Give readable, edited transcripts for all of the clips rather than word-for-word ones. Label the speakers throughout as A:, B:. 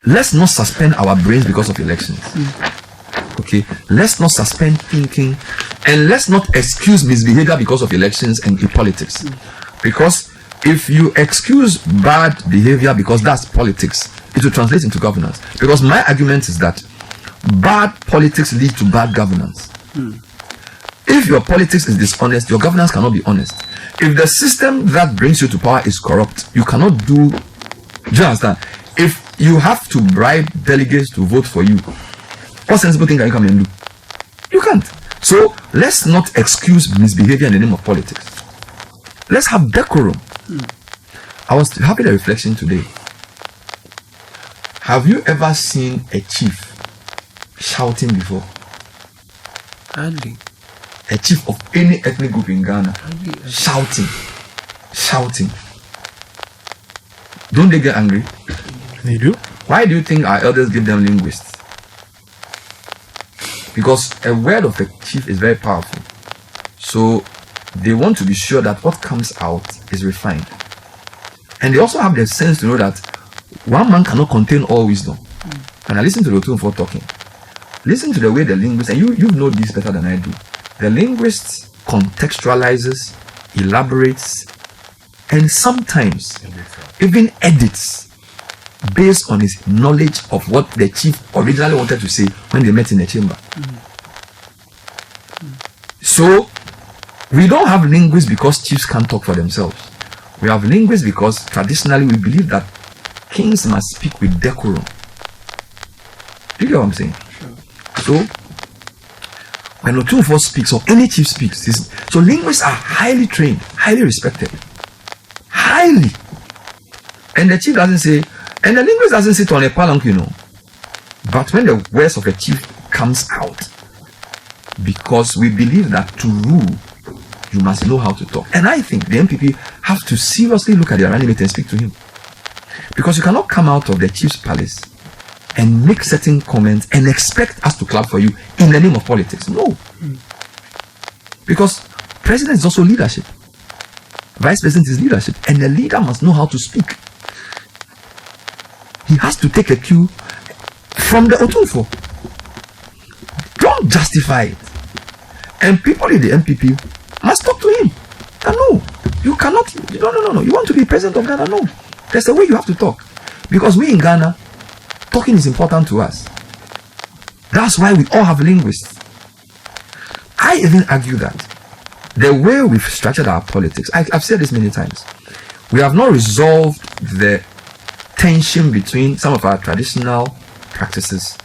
A: let's not suspend our brains because of elections. Okay, let's not suspend thinking, and let's not excuse misbehavior because of elections and politics. Because if you excuse bad behavior because that's politics, it will translate into governance. Because my argument is that bad politics lead to bad governance. If your politics is dishonest, your governance cannot be honest. If the system that brings you to power is corrupt, you cannot do you understand? If you have to bribe delegates to vote for you, what sensible thing can you come and do? You can't. So let's not excuse misbehavior in the name of politics. Let's have decorum. I was having a reflection today. Have you ever seen a chief shouting before?
B: Hardly.
A: A chief of any ethnic group in Ghana shouting. Don't they get angry?
B: They do.
A: Why do you think our elders give them linguists? Because a word of a chief is very powerful. So they want to be sure that what comes out is refined. And they also have the sense to know that one man cannot contain all wisdom. When I listen to the Otumfuo talking, listen to the way the linguist, and you know this better than I do. The linguist contextualizes, elaborates, and sometimes even edits based on his knowledge of what the chief originally wanted to say when they met in the chamber. So we don't have linguists because chiefs can't talk for themselves. We have linguists because traditionally we believe that kings must speak with decorum. Do you get what I'm saying? So when Otumfuo speaks or any chief speaks, so linguists are highly trained, highly respected. Highly. And the chief doesn't say, and the linguist doesn't sit on a palanque, But when the words of a chief comes out, because we believe that to rule, you must know how to talk. And I think the MPP have to seriously look at their running mate and speak to him. Because you cannot come out of the chief's palace and make certain comments and expect us to clap for you in the name of politics. No. Because president is also leadership. Vice president is leadership. And the leader must know how to speak. He has to take a cue from the Otumfuo. Don't justify it. And people in the MPP must talk to him. No, you cannot. No. You want to be president of Ghana? No. There's a way you have to talk. Because we in Ghana, talking is important to us. That's why we all have linguists. I even argue that the way we've structured our politics, I've said this many times, we have not resolved the tension between some of our traditional practices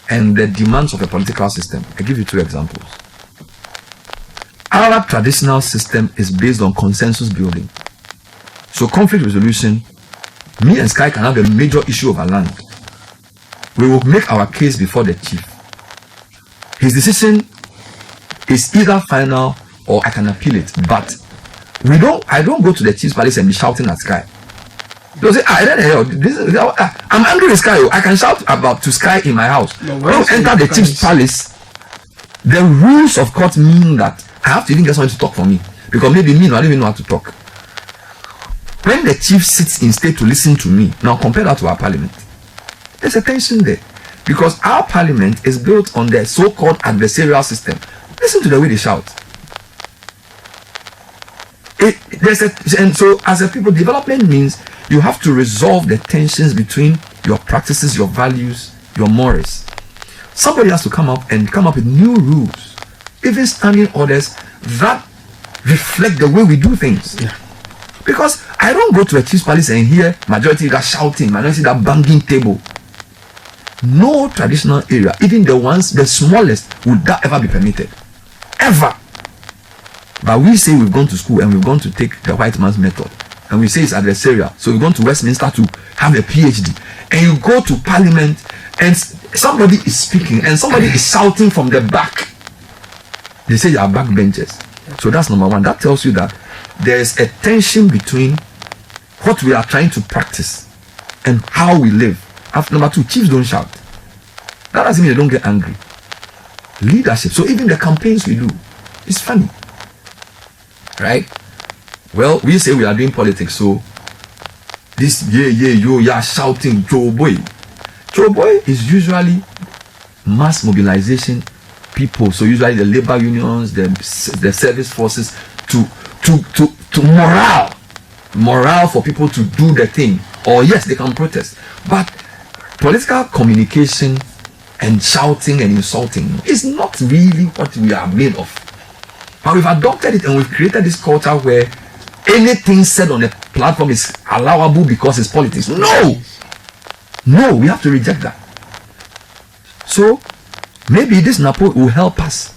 A: and the demands of a political system. I give you two examples. Our traditional system is based on consensus building. So conflict resolution, me and Sky can have a major issue over land. We will make our case before the chief. His decision is either final or I can appeal it. But I don't go to the chief's palace and be shouting at Sky. They'll say, I'm angry with Sky. I can shout to Sky in my house. When you enter the chief's palace, the rules of court mean that I have to even get someone to talk for me. Because maybe me, I don't even know how to talk. When the chief sits in state to listen to me, now compare that to our parliament. There's a tension there. Because our parliament is built on the so-called adversarial system. Listen to the way they shout. And so as a people, development means you have to resolve the tensions between your practices, your values, your morals. Somebody has to come up with new rules, even standing orders that reflect the way we do things.
B: Yeah.
A: Because I don't go to a chief's palace and hear majority that shouting, majority that banging table. No traditional area, even the smallest, would that ever be permitted. Ever. But we say we've gone to school and we've gone to take the white man's method. And we say it's adversarial. So we've gone to Westminster to have a PhD. And you go to parliament and somebody is speaking and somebody is shouting from the back. They say you are backbenchers. So that's number one. That tells you that there is a tension between what we are trying to practice and how we live. After number two, chiefs don't shout. That doesn't mean they don't get angry. Leadership. So even the campaigns we do, it's funny. Right? Well, we say we are doing politics, so this yeah shouting Joe boy. Boy is usually mass mobilization people. So usually the labor unions, the service forces to morale for people to do the thing. Or yes, they can protest. But political communication and shouting and insulting is not really what we are made of. But we've adopted it and we've created this culture where anything said on a platform is allowable because it's politics. No, we have to reject that. So maybe this NAPO will help us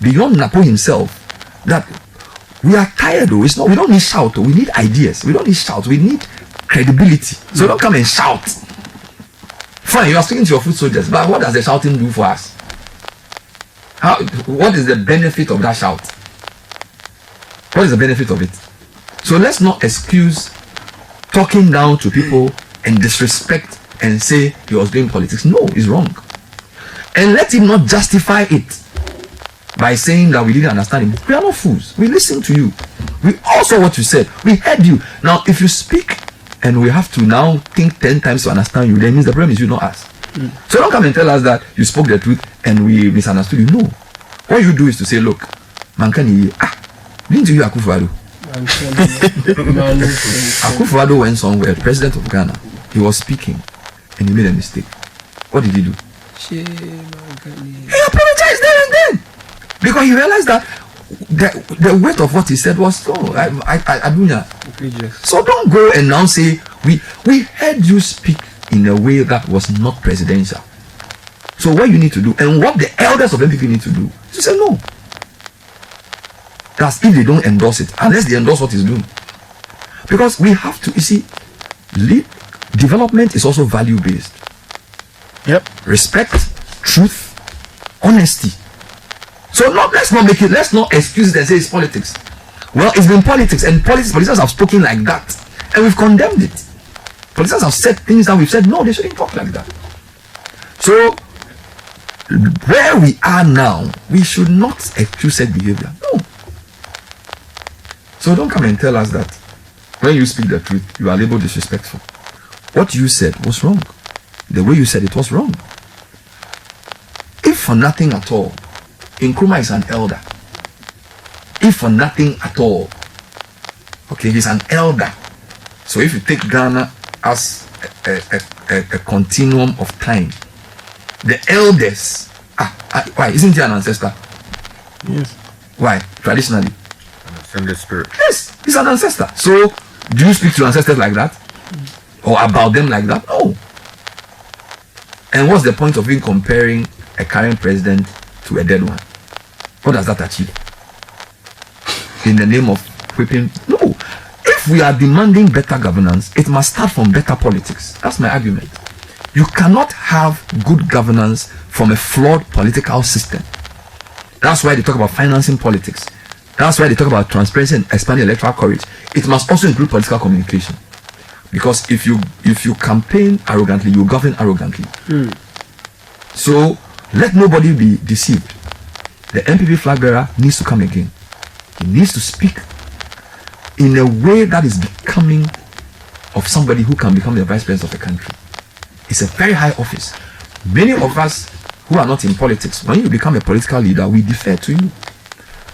A: beyond NAPO himself, that we are tired though. We don't need shout, we need ideas. We don't need shout, we need credibility. So don't come and shout. Fine, you are speaking to your foot soldiers, but what does the shouting do for us? What is the benefit of that shout? What is the benefit of it? So let's not excuse talking down to people and disrespect and say he was doing politics. No, it's wrong. And let him not justify it by saying that we didn't understand him. We are not fools. We listened to you. We all saw what you said. We heard you. Now, if you speak and we have to now think 10 times to understand you, then means the problem is you, not us. So don't come and tell us that you spoke the truth and we misunderstood you. No. What you do is to say, look, Mankani, didn't you Akufo-Addo? Akufo-Addo went somewhere, president of Ghana. He was speaking and he made a mistake. What did he do? He apologized there and then because he realized that the weight of what he said was so don't go and now say we heard you speak in a way that was not presidential. So what you need to do and what the elders of MPP need to do is to say no. That's if they don't endorse it, unless they endorse what he's doing. Because we have to, you see, development is also value based.
B: Yep.
A: Respect, truth, honesty. So let's not excuse it and say it's politics. Well, it's been politics, and politicians have spoken like that, and we've condemned it. Politicians have said things that we've said, no, they shouldn't talk like that. So, where we are now, we should not excuse said behavior. No. So don't come and tell us that when you speak the truth, you are labeled disrespectful. What you said was wrong. The way you said it was wrong. If for nothing at all, Nkrumah is an elder. If for nothing at all, okay, he's an elder. So if you take Ghana as a continuum of time, the elders, why isn't he an ancestor?
B: Yes.
A: Why? Traditionally.
C: An ascended spirit.
A: Yes, he's an ancestor. So do you speak to ancestors like that? Or about them like that? No. And what's the point of you comparing a current president to a dead one? What does that achieve? In the name of whipping? No. If we are demanding better governance, it must start from better politics. That's my argument. You cannot have good governance from a flawed political system. That's why they talk about financing politics. That's why they talk about transparency and expanding electoral courage. It must also include political communication. Because if you campaign arrogantly, you govern arrogantly. So let nobody be deceived. The MPP flag bearer needs to come again. He needs to speak in a way that is becoming of somebody who can become the vice president of the country. It's a very high office. Many of us who are not in politics, when you become a political leader, we defer to you.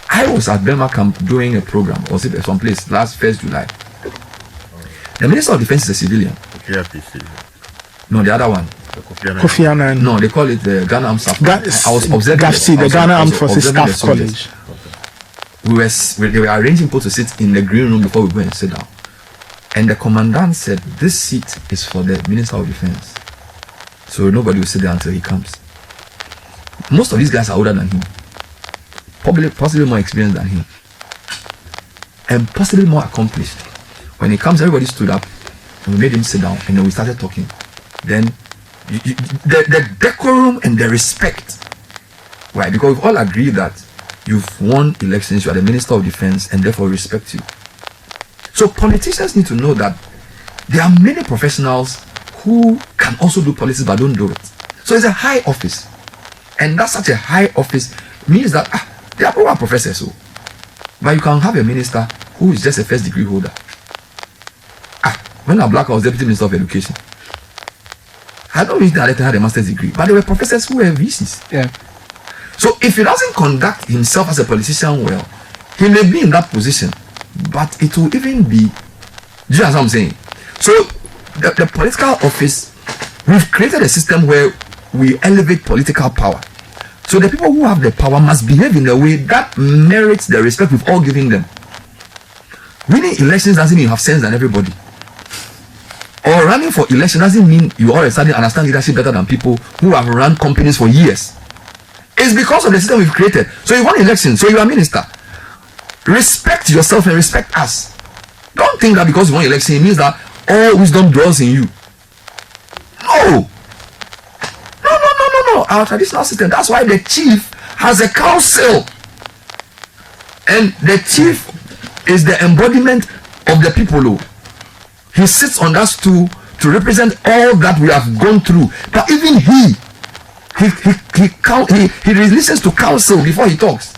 A: I was at Belma Camp doing a program, or someplace last 1st July. The Minister of Defense is a civilian. No, the other one.
B: Kofi Annan.
A: No, they call it the Ghana Armed Staff College. I was observing
B: the Ghana Armed Forces Staff College.
A: They were arranging people to sit in the green room before we go and sit down. And the commandant said, this seat is for the Minister of Defense. So nobody will sit there until he comes. Most of these guys are older than him. Possibly more experienced than him. And possibly more accomplished. When he comes, everybody stood up and we made him sit down and then we started talking. Then the decorum and the respect. Why? Because we've all agreed that you've won elections, you are the Minister of Defense, and therefore respect you. So politicians need to know that there are many professionals who can also do politics but don't do it. So it's a high office. And that's such a high office means that they are probably professors. So. But you can have a minister who is just a first degree holder. When Black was Deputy Minister of Education, I don't think that had a master's degree, but there were professors who were VCs.
B: Yeah.
A: So if he doesn't conduct himself as a politician well, he may be in that position, but it will even be. Do you know what I'm saying? So the political office, we've created a system where we elevate political power. So the people who have the power must behave in a way that merits the respect we've all given them. Winning elections doesn't mean you have sense than everybody. Or running for election doesn't mean you all of a sudden understand leadership better than people who have run companies for years. It's because of the system we've created. So you won election, so you are minister. Respect yourself and respect us. Don't think that because you won election it means that all wisdom dwells in you. No. No. Our traditional system. That's why the chief has a council. And the chief is the embodiment of the people. He sits on that stool to represent all that we have gone through. But even he listens to counsel before he talks.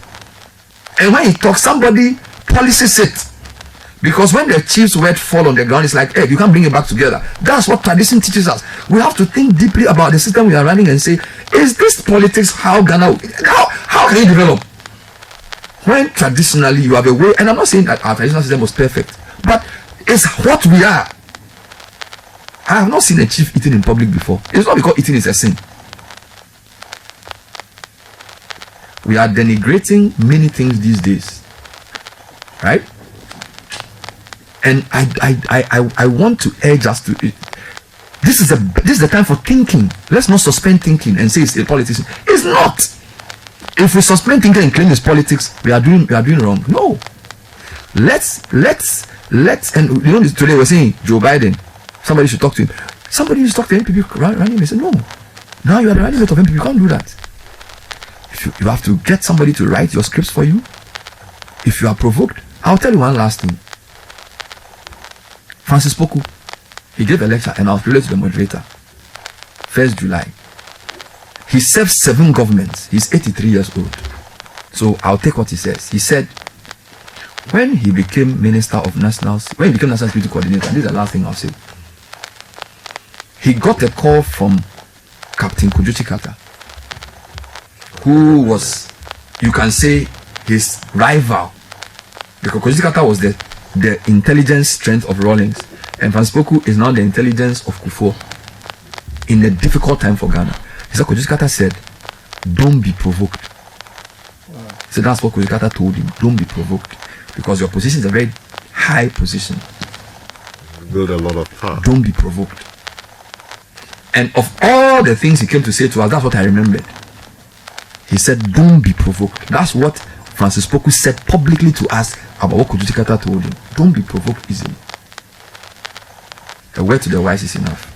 A: And when he talks, somebody polishes it. Because when the chief's word fall on the ground, it's like, hey, you can't bring it back together. That's what tradition teaches us. We have to think deeply about the system we are running and say, is this politics how Ghana, how can it develop? When traditionally you have a way, and I'm not saying that our traditional system was perfect, but it's what we are. I have not seen a chief eating in public before. It's not because eating is a sin. We are denigrating many things these days, right? And I want to urge us to. This is the time for thinking. Let's not suspend thinking and say it's a politician. It's not. If we suspend thinking and claim it's politics, we are doing wrong. No. Let's and you know today we're saying Joe Biden. Somebody should talk to him. Somebody used to talk to NPP running. They said no. Now you are the running mate of NPP. You can't do that. If you have to get somebody to write your scripts for you. If you are provoked, I'll tell you one last thing. Francis Poku, he gave a lecture and I was related to the moderator. 1st July. He served 7 governments. He's 83 years old. So I'll take what he says. He said, when he became Minister of National Security Coordinator, this is the last thing I'll say. He got a call from Captain Kujuchi Carter, who was, you can say, his rival. Because Kujuchi Carter was the intelligence strength of Rawlings, and Francis Poku is now the intelligence of Otumfuo in a difficult time for Ghana. He said, Kujuchi Carter said, don't be provoked. So that's what Kujuchi Carter told him, don't be provoked, because your position is a very high position.
C: You build a lot of power.
A: Don't be provoked. And of all the things he came to say to us, that's what I remembered. He said, don't be provoked. That's what Francis Poku said publicly to us about what Kujuchi Carter told him. Don't be provoked easily. A word to the wise is enough.